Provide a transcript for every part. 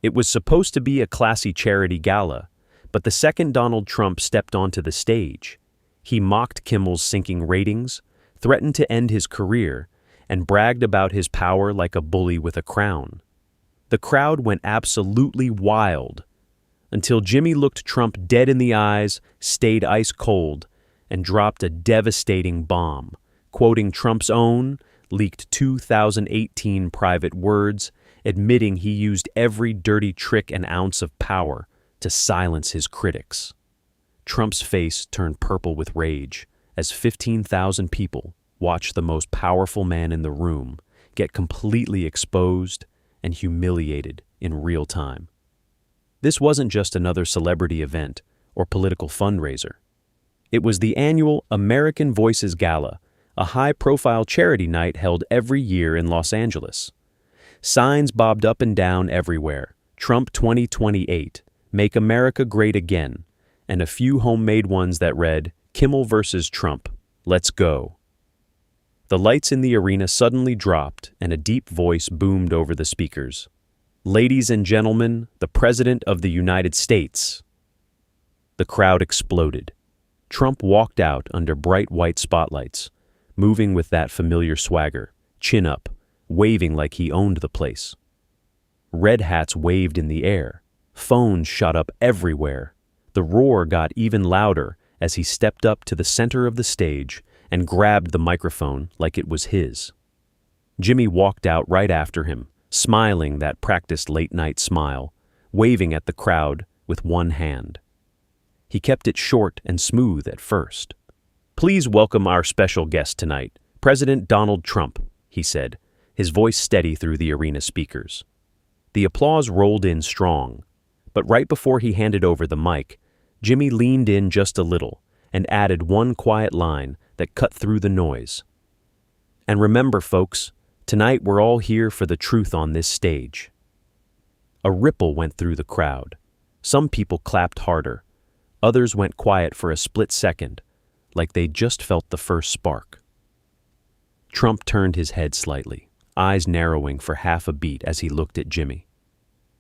It was supposed to be a classy charity gala, but the second Donald Trump stepped onto the stage, he mocked Kimmel's sinking ratings, threatened to end his career, and bragged about his power like a bully with a crown. The crowd went absolutely wild, until Jimmy looked Trump dead in the eyes, stayed ice cold, and dropped a devastating bomb, quoting Trump's own, leaked 2018 private words, admitting he used every dirty trick and ounce of power to silence his critics. Trump's face turned purple with rage as 15,000 people watched the most powerful man in the room get completely exposed and humiliated in real time. This wasn't just another celebrity event or political fundraiser. It was the annual American Voices Gala, a high-profile charity night held every year in Los Angeles. Signs bobbed up and down everywhere, Trump 2028, Make America Great Again, and a few homemade ones that read, Kimmel versus Trump, let's go. The lights in the arena suddenly dropped and a deep voice boomed over the speakers. Ladies and gentlemen, the President of the United States. The crowd exploded. Trump walked out under bright white spotlights, moving with that familiar swagger, chin up, waving like he owned the place. Red hats waved in the air. Phones shot up everywhere. The roar got even louder as he stepped up to the center of the stage and grabbed the microphone like it was his. Jimmy walked out right after him, smiling that practiced late-night smile, waving at the crowd with one hand. He kept it short and smooth at first. Please welcome our special guest tonight, President Donald Trump, he said, his voice steady through the arena speakers. The applause rolled in strong, but right before he handed over the mic, Jimmy leaned in just a little and added one quiet line that cut through the noise. And remember, folks, tonight we're all here for the truth on this stage. A ripple went through the crowd. Some people clapped harder. Others went quiet for a split second, like they just felt the first spark. Trump turned his head slightly, eyes narrowing for half a beat as he looked at Jimmy.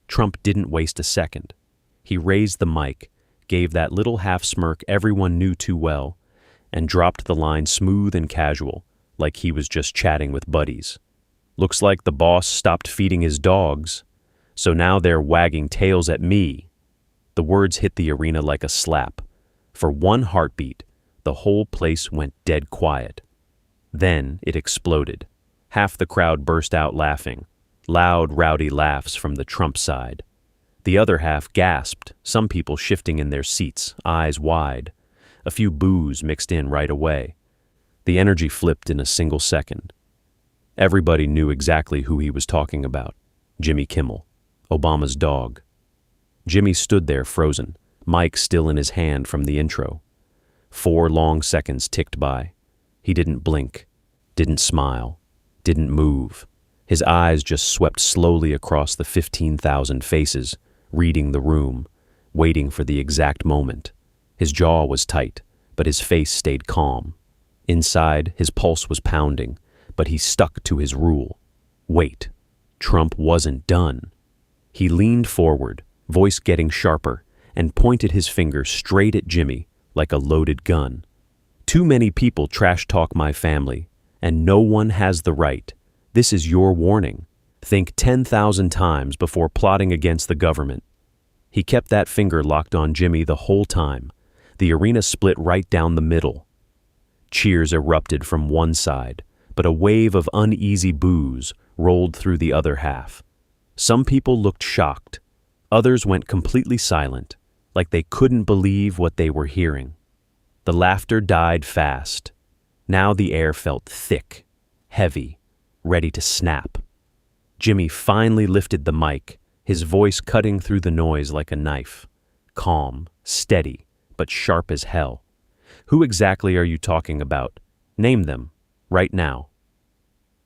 Trump didn't waste a second. He raised the mic, gave that little half smirk everyone knew too well, and dropped the line smooth and casual, like he was just chatting with buddies. Looks like the boss stopped feeding his dogs, so now they're wagging tails at me. The words hit the arena like a slap. For one heartbeat, the whole place went dead quiet. Then it exploded. Half the crowd burst out laughing, loud, rowdy laughs from the Trump side. The other half gasped, some people shifting in their seats, eyes wide. A few boos mixed in right away. The energy flipped in a single second. Everybody knew exactly who he was talking about. Jimmy Kimmel, Obama's dog. Jimmy stood there frozen, mic still in his hand from the intro. 4 long seconds ticked by. He didn't blink, didn't smile, didn't move. His eyes just swept slowly across the 15,000 faces, reading the room, waiting for the exact moment. His jaw was tight, but his face stayed calm. Inside, his pulse was pounding, but he stuck to his rule. Wait. Trump wasn't done. He leaned forward, voice getting sharper, and pointed his finger straight at Jimmy like a loaded gun. Too many people trash talk my family, and no one has the right. This is your warning. Think 10,000 times before plotting against the government. He kept that finger locked on Jimmy the whole time. The arena split right down the middle. Cheers erupted from one side, but a wave of uneasy boos rolled through the other half. Some people looked shocked. Others went completely silent, like they couldn't believe what they were hearing. The laughter died fast. Now the air felt thick, heavy, ready to snap. Jimmy finally lifted the mic, his voice cutting through the noise like a knife. Calm, steady, but sharp as hell. Who exactly are you talking about? Name them, right now.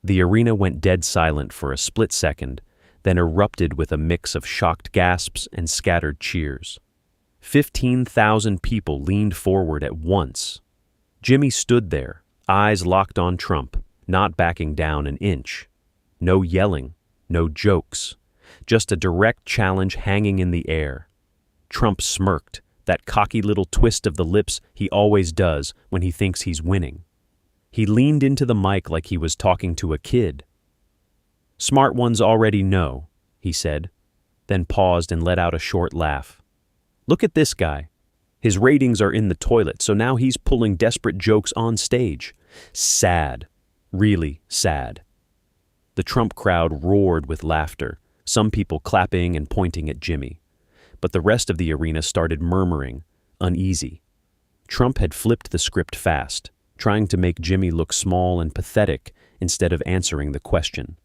The arena went dead silent for a split second, then erupted with a mix of shocked gasps and scattered cheers. 15,000 people leaned forward at once. Jimmy stood there, eyes locked on Trump, not backing down an inch. No yelling, no jokes, just a direct challenge hanging in the air. Trump smirked, that cocky little twist of the lips he always does when he thinks he's winning. He leaned into the mic like he was talking to a kid. "Smart ones already know," he said, then paused and let out a short laugh. "Look at this guy. His ratings are in the toilet, so now he's pulling desperate jokes on stage. Sad. Really sad." The Trump crowd roared with laughter, some people clapping and pointing at Jimmy. But the rest of the arena started murmuring, uneasy. Trump had flipped the script fast, trying to make Jimmy look small and pathetic instead of answering the question.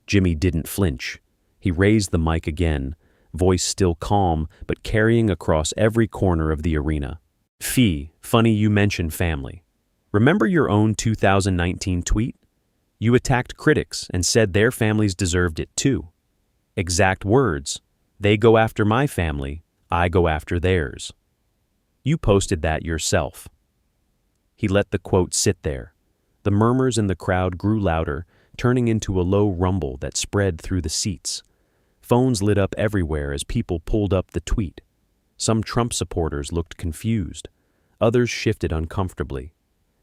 Jimmy didn't flinch. He raised the mic again, voice still calm but carrying across every corner of the arena. Funny you mention family. Remember your own 2019 tweet? You attacked critics and said their families deserved it too. Exact words. They go after my family, I go after theirs. You posted that yourself. He let the quote sit there. The murmurs in the crowd grew louder, turning into a low rumble that spread through the seats. Phones lit up everywhere as people pulled up the tweet. Some Trump supporters looked confused. Others shifted uncomfortably.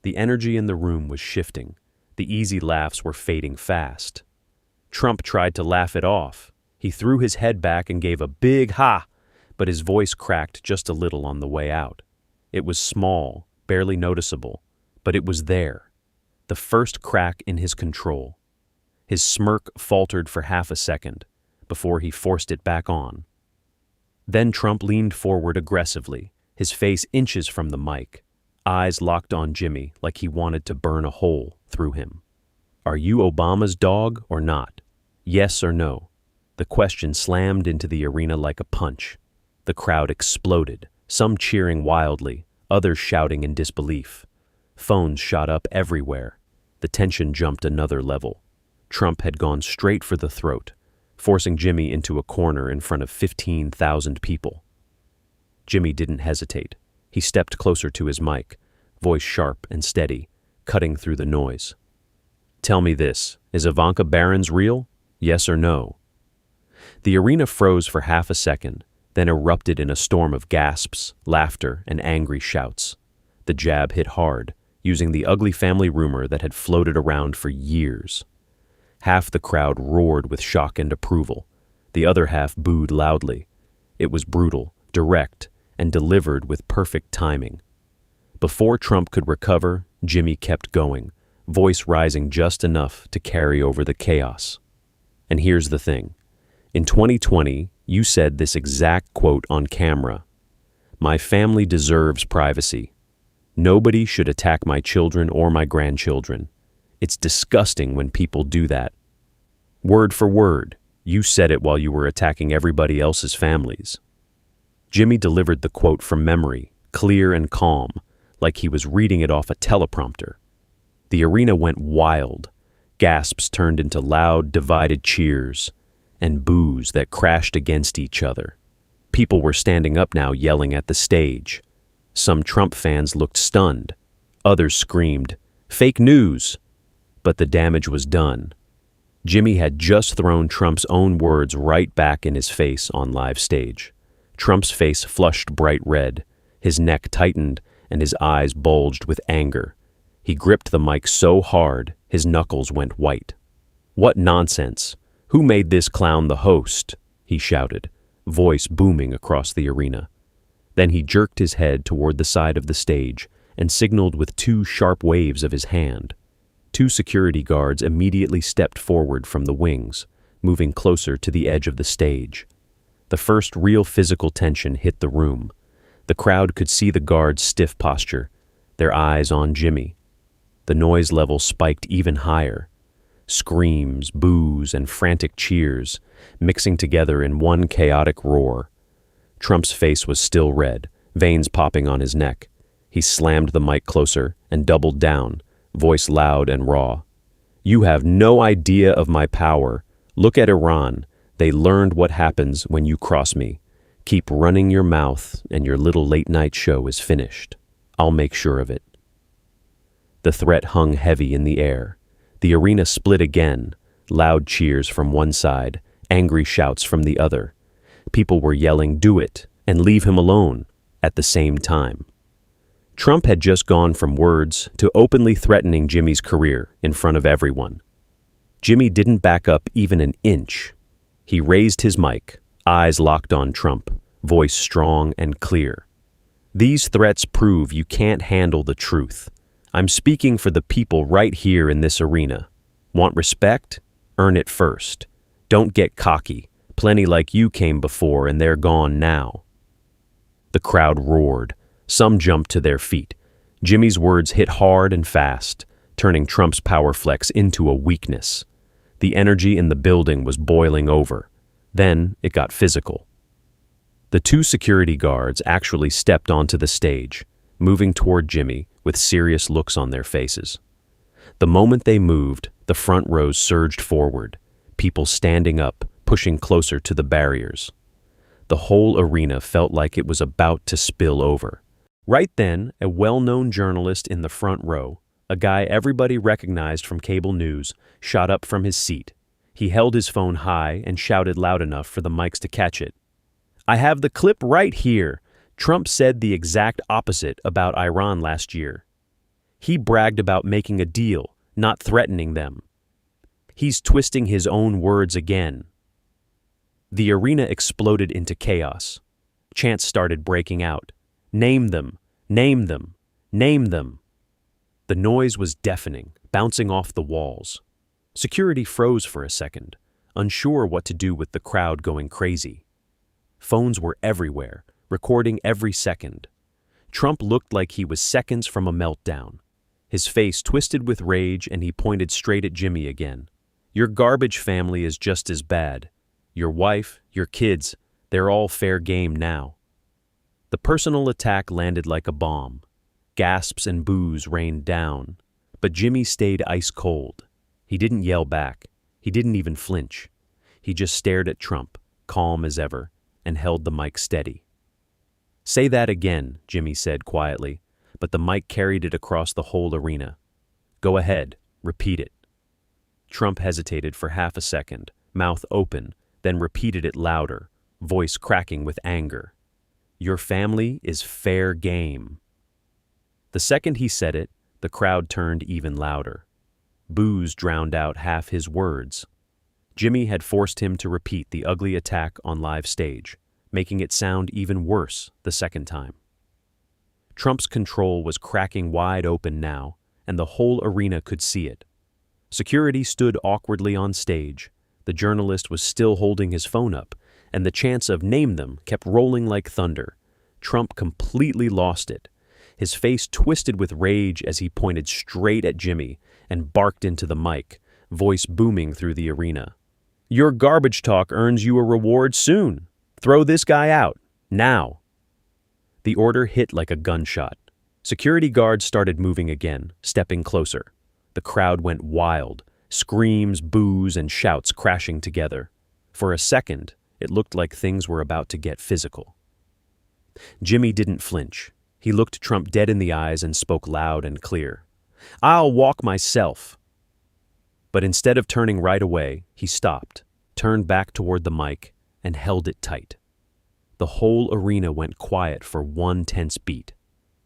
The energy in the room was shifting. The easy laughs were fading fast. Trump tried to laugh it off. He threw his head back and gave a big ha, but his voice cracked just a little on the way out. It was small, barely noticeable, but it was there. The first crack in his control. His smirk faltered for half a second before he forced it back on. Then Trump leaned forward aggressively, his face inches from the mic, eyes locked on Jimmy like he wanted to burn a hole through him. "Are you Obama's dog or not? Yes or no?" The question slammed into the arena like a punch. The crowd exploded, some cheering wildly, others shouting in disbelief. Phones shot up everywhere. The tension jumped another level. Trump had gone straight for the throat, forcing Jimmy into a corner in front of 15,000 people. Jimmy didn't hesitate. He stepped closer to his mic, voice sharp and steady, cutting through the noise. "Tell me this, is Ivanka Barron's real? Yes or no?" The arena froze for half a second, then erupted in a storm of gasps, laughter, and angry shouts. The jab hit hard, using the ugly family rumor that had floated around for years. Half the crowd roared with shock and approval. The other half booed loudly. It was brutal, direct, and delivered with perfect timing. Before Trump could recover, Jimmy kept going, voice rising just enough to carry over the chaos. And here's the thing. In 2020, you said this exact quote on camera. "My family deserves privacy. Nobody should attack my children or my grandchildren. It's disgusting when people do that." Word for word, you said it while you were attacking everybody else's families. Jimmy delivered the quote from memory, clear and calm, like he was reading it off a teleprompter. The arena went wild. Gasps turned into loud, divided cheers, and boos that crashed against each other. People were standing up now, yelling at the stage. Some Trump fans looked stunned. Others screamed, "Fake news!" But the damage was done. Jimmy had just thrown Trump's own words right back in his face on live stage. Trump's face flushed bright red, his neck tightened, and his eyes bulged with anger. He gripped the mic so hard, his knuckles went white. "What nonsense! Who made this clown the host?" he shouted, voice booming across the arena. Then he jerked his head toward the side of the stage and signaled with two sharp waves of his hand. Two security guards immediately stepped forward from the wings, moving closer to the edge of the stage. The first real physical tension hit the room. The crowd could see the guards' stiff posture, their eyes on Jimmy. The noise level spiked even higher. Screams, boos, and frantic cheers, mixing together in one chaotic roar. Trump's face was still red, veins popping on his neck. He slammed the mic closer and doubled down, voice loud and raw. "You have no idea of my power. Look at Iran. They learned what happens when you cross me. Keep running your mouth and your little late-night show is finished. I'll make sure of it." The threat hung heavy in the air. The arena split again, loud cheers from one side, angry shouts from the other. People were yelling, "Do it," and "Leave him alone," at the same time. Trump had just gone from words to openly threatening Jimmy's career in front of everyone. Jimmy didn't back up even an inch. He raised his mic, eyes locked on Trump, voice strong and clear. "These threats prove you can't handle the truth. I'm speaking for the people right here in this arena. Want respect? Earn it first. Don't get cocky. Plenty like you came before and they're gone now." The crowd roared. Some jumped to their feet. Jimmy's words hit hard and fast, turning Trump's power flex into a weakness. The energy in the building was boiling over. Then it got physical. The two security guards actually stepped onto the stage, moving toward Jimmy with serious looks on their faces. The moment they moved, the front rows surged forward, people standing up, pushing closer to the barriers. The whole arena felt like it was about to spill over. Right then, a well-known journalist in the front row, a guy everybody recognized from cable news, shot up from his seat. He held his phone high and shouted loud enough for the mics to catch it. "I have the clip right here. Trump said the exact opposite about Iran last year. He bragged about making a deal, not threatening them. He's twisting his own words again." The arena exploded into chaos. Chants started breaking out. "Name them! Name them! Name them!" The noise was deafening, bouncing off the walls. Security froze for a second, unsure what to do with the crowd going crazy. Phones were everywhere, recording every second. Trump looked like he was seconds from a meltdown. His face twisted with rage and he pointed straight at Jimmy again. "Your garbage family is just as bad. Your wife, your kids, they're all fair game now." The personal attack landed like a bomb. Gasps and boos rained down, but Jimmy stayed ice cold. He didn't yell back. He didn't even flinch. He just stared at Trump, calm as ever, and held the mic steady. "Say that again," Jimmy said quietly, but the mic carried it across the whole arena. "Go ahead, repeat it." Trump hesitated for half a second, mouth open, then repeated it louder, voice cracking with anger. "Your family is fair game." The second he said it, the crowd turned even louder. Boos drowned out half his words. Jimmy had forced him to repeat the ugly attack on live stage, making it sound even worse the second time. Trump's control was cracking wide open now, and the whole arena could see it. Security stood awkwardly on stage. The journalist was still holding his phone up, and the chants of "name them" kept rolling like thunder. Trump completely lost it. His face twisted with rage as he pointed straight at Jimmy and barked into the mic, voice booming through the arena. "Your garbage talk earns you a reward soon. Throw this guy out, now." The order hit like a gunshot. Security guards started moving again, stepping closer. The crowd went wild, screams, boos, and shouts crashing together. For a second, it looked like things were about to get physical. Jimmy didn't flinch. He looked Trump dead in the eyes and spoke loud and clear. "I'll walk myself." But instead of turning right away, he stopped, turned back toward the mic, and held it tight. The whole arena went quiet for one tense beat.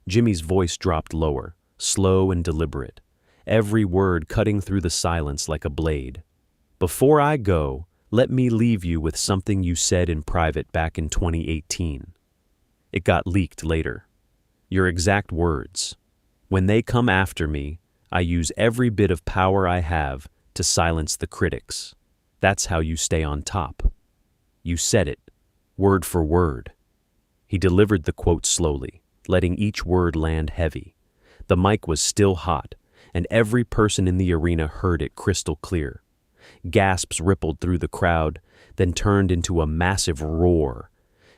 Jimmy's voice dropped lower, slow and deliberate, every word cutting through the silence like a blade. "Before I go, let me leave you with something you said in private back in 2018. It got leaked later. Your exact words. When they come after me, I use every bit of power I have to silence the critics. That's how you stay on top." You said it, word for word. He delivered the quote slowly, letting each word land heavy. The mic was still hot, and every person in the arena heard it crystal clear. Gasps rippled through the crowd, then turned into a massive roar.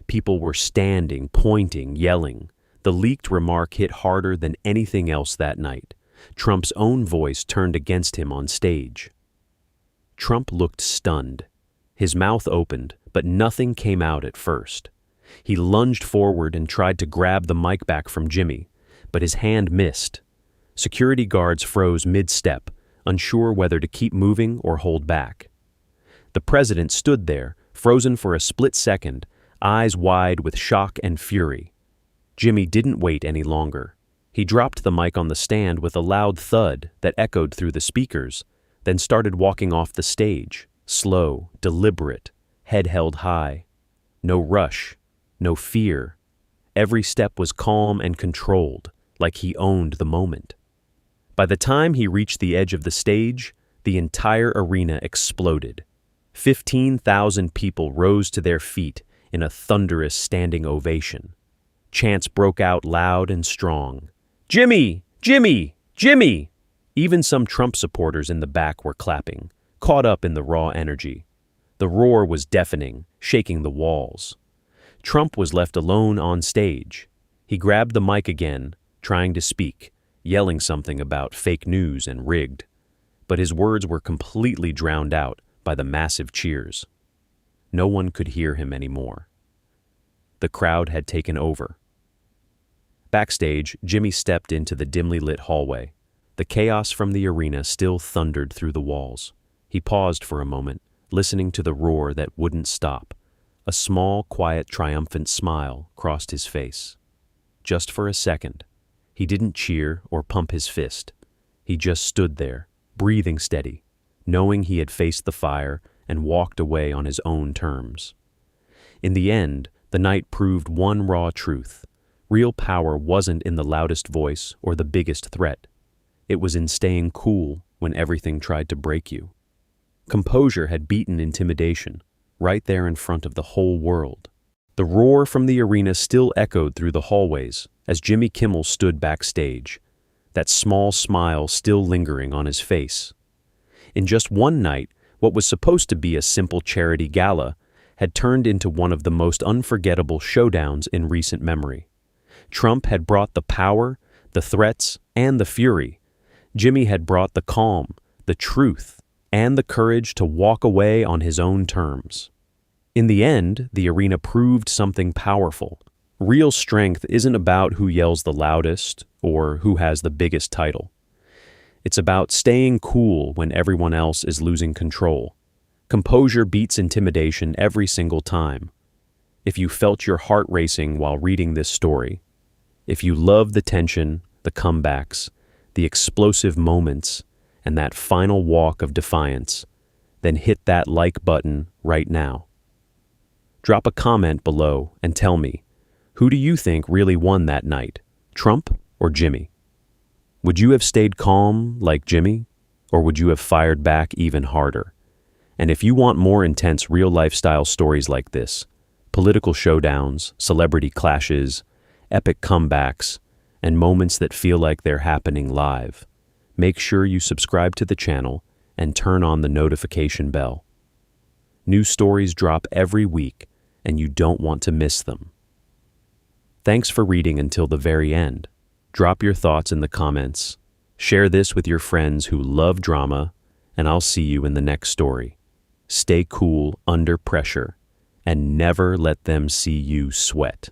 People were standing, pointing, yelling. The leaked remark hit harder than anything else that night. Trump's own voice turned against him on stage. Trump looked stunned. His mouth opened, but nothing came out at first. He lunged forward and tried to grab the mic back from Jimmy, but his hand missed. Security guards froze mid-step, unsure whether to keep moving or hold back. The president stood there, frozen for a split second, eyes wide with shock and fury. Jimmy didn't wait any longer. He dropped the mic on the stand with a loud thud that echoed through the speakers, then started walking off the stage, slow, deliberate, head held high. No rush, no fear. Every step was calm and controlled, like he owned the moment. By the time he reached the edge of the stage, the entire arena exploded. 15,000 people rose to their feet in a thunderous standing ovation. Chants broke out loud and strong. "Jimmy! Jimmy! Jimmy!" Even some Trump supporters in the back were clapping, caught up in the raw energy. The roar was deafening, shaking the walls. Trump was left alone on stage. He grabbed the mic again, trying to speak, yelling something about fake news and rigged. But his words were completely drowned out by the massive cheers. No one could hear him anymore. The crowd had taken over. Backstage, Jimmy stepped into the dimly lit hallway. The chaos from the arena still thundered through the walls. He paused for a moment, listening to the roar that wouldn't stop. A small, quiet, triumphant smile crossed his face. Just for a second. He didn't cheer or pump his fist. He just stood there, breathing steady, knowing he had faced the fire and walked away on his own terms. In the end, the night proved one raw truth. Real power wasn't in the loudest voice or the biggest threat. It was in staying cool when everything tried to break you. Composure had beaten intimidation, right there in front of the whole world. The roar from the arena still echoed through the hallways as Jimmy Kimmel stood backstage, that small smile still lingering on his face. In just one night, what was supposed to be a simple charity gala had turned into one of the most unforgettable showdowns in recent memory. Trump had brought the power, the threats, and the fury. Jimmy had brought the calm, the truth, and the courage to walk away on his own terms. In the end, the arena proved something powerful. Real strength isn't about who yells the loudest or who has the biggest title. It's about staying cool when everyone else is losing control. Composure beats intimidation every single time. If you felt your heart racing while reading this story, if you love the tension, the comebacks, the explosive moments, and that final walk of defiance, then hit that like button right now. Drop a comment below and tell me, who do you think really won that night, Trump or Jimmy? Would you have stayed calm like Jimmy, or would you have fired back even harder? And if you want more intense real lifestyle stories like this, political showdowns, celebrity clashes, epic comebacks, and moments that feel like they're happening live, make sure you subscribe to the channel and turn on the notification bell. New stories drop every week, and you don't want to miss them. Thanks for reading until the very end. Drop your thoughts in the comments, share this with your friends who love drama, and I'll see you in the next story. Stay cool under pressure, and never let them see you sweat.